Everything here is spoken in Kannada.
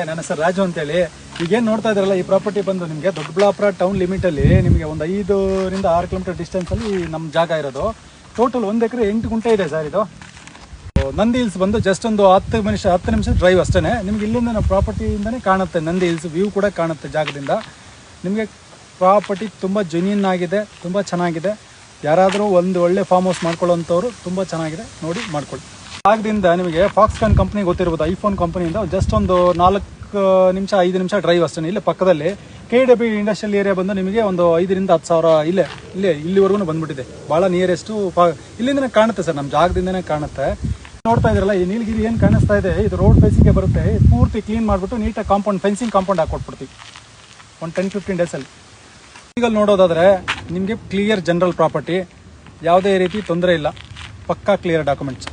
ನನ್ನ ಹೆಸರು ರಾಜು ಅಂತೇಳಿ. ಈಗೇನು ನೋಡ್ತಾ ಇದ್ರಲ್ಲ, ಈ ಪ್ರಾಪರ್ಟಿ ಬಂದು ನಿಮಗೆ ದೊಡ್ಡಬಳ್ಳಾಪುರ ಟೌನ್ ಲಿಮಿಟಲ್ಲಿ ನಿಮಗೆ ಒಂದು 5 ರಿಂದ 6 ಕಿಲೋಮೀಟರ್ ಡಿಸ್ಟೆನ್ಸಲ್ಲಿ ನಮ್ಮ ಜಾಗ ಇರೋದು. ಟೋಟಲ್ 1 ಎಕರೆ 8 ಗುಂಟೆ ಇದೆ ಸರ್. ಇದು ನಂದಿ ಹಿಲ್ಸ್ ಬಂದು ಜಸ್ಟ್ ಒಂದು 10 ನಿಮಿಷ ಡ್ರೈವ್ ಅಷ್ಟೇ. ನಿಮ್ಗೆ ಇಲ್ಲಿಂದ ನಮ್ಮ ಪ್ರಾಪರ್ಟಿಯಿಂದನೇ ಕಾಣುತ್ತೆ ನಂದಿ ಹಿಲ್ಸ್ ವ್ಯೂ ಕೂಡ ಕಾಣುತ್ತೆ ಜಾಗದಿಂದ. ನಿಮಗೆ ಪ್ರಾಪರ್ಟಿ ತುಂಬ ಜೆನ್ಯೂನ್ ಆಗಿದೆ, ತುಂಬ ಚೆನ್ನಾಗಿದೆ. ಯಾರಾದರೂ ಒಂದು ಒಳ್ಳೆ ಫಾರ್ಮ್ ಹೌಸ್ ಮಾಡ್ಕೊಳ್ಳೋಂಥವ್ರು ತುಂಬ ಚೆನ್ನಾಗಿದೆ, ನೋಡಿ ಮಾಡ್ಕೊಳ್ಳಿ. ಜಾಗದಿಂದ ನಿಮಗೆ ಫಾಕ್ಸ್ಕಾನ್ ಕಂಪ್ನಿ ಗೊತ್ತಿರ್ಬೋದು, ಐಫೋನ್ ಕಂಪ್ನಿಯಿಂದ ಜಸ್ಟ್ ಒಂದು 4 ನಿಮಿಷ 5 ನಿಮಿಷ ಡ್ರೈವ್ ಅಷ್ಟೇ. ಇಲ್ಲೇ ಪಕ್ಕದಲ್ಲಿ KW ಇಂಡಸ್ಟ್ರಿಯಲ್ ಏರಿಯಾ ಬಂದು ನಿಮಗೆ ಒಂದು 5 ರಿಂದ 10 ಸಾವಿರ ಇಲ್ಲಿವರೆಗೂ ಬಂದ್ಬಿಟ್ಟಿದೆ. ಭಾಳ ನಿಯರೆಸ್ಟು ಇಲ್ಲಿಂದನೇ ಕಾಣುತ್ತೆ ಸರ್, ನಮ್ಮ ಜಾಗದಿಂದನೇ ಕಾಣುತ್ತೆ. ನೋಡ್ತಾ ಇದ್ರಲ್ಲ, ಈ ನೀಲಗಿರಿ ಏನು ಕಾಣಿಸ್ತಾ ಇದೆ, ಇದು ರೋಡ್ ಫೇಸಿಂಗ್ಗೆ ಬರುತ್ತೆ. ಪೂರ್ತಿ ಕ್ಲೀನ್ ಮಾಡಿಬಿಟ್ಟು ನೀಟಾಗಿ ಫೆನ್ಸಿಂಗ್ ಕಾಂಪೌಂಡ್ ಹಾಕೊಟ್ಬಿಡ್ತೀವಿ ಒಂದು 10-15 ಡೇಸಲ್ಲಿ. ಈಗ ನೋಡೋದಾದರೆ ನಿಮಗೆ ಕ್ಲಿಯರ್ ಜನರಲ್ ಪ್ರಾಪರ್ಟಿ, ಯಾವುದೇ ರೀತಿ ತೊಂದರೆ ಇಲ್ಲ, ಪಕ್ಕಾ ಕ್ಲಿಯರ್ ಡಾಕ್ಯುಮೆಂಟ್ಸ್.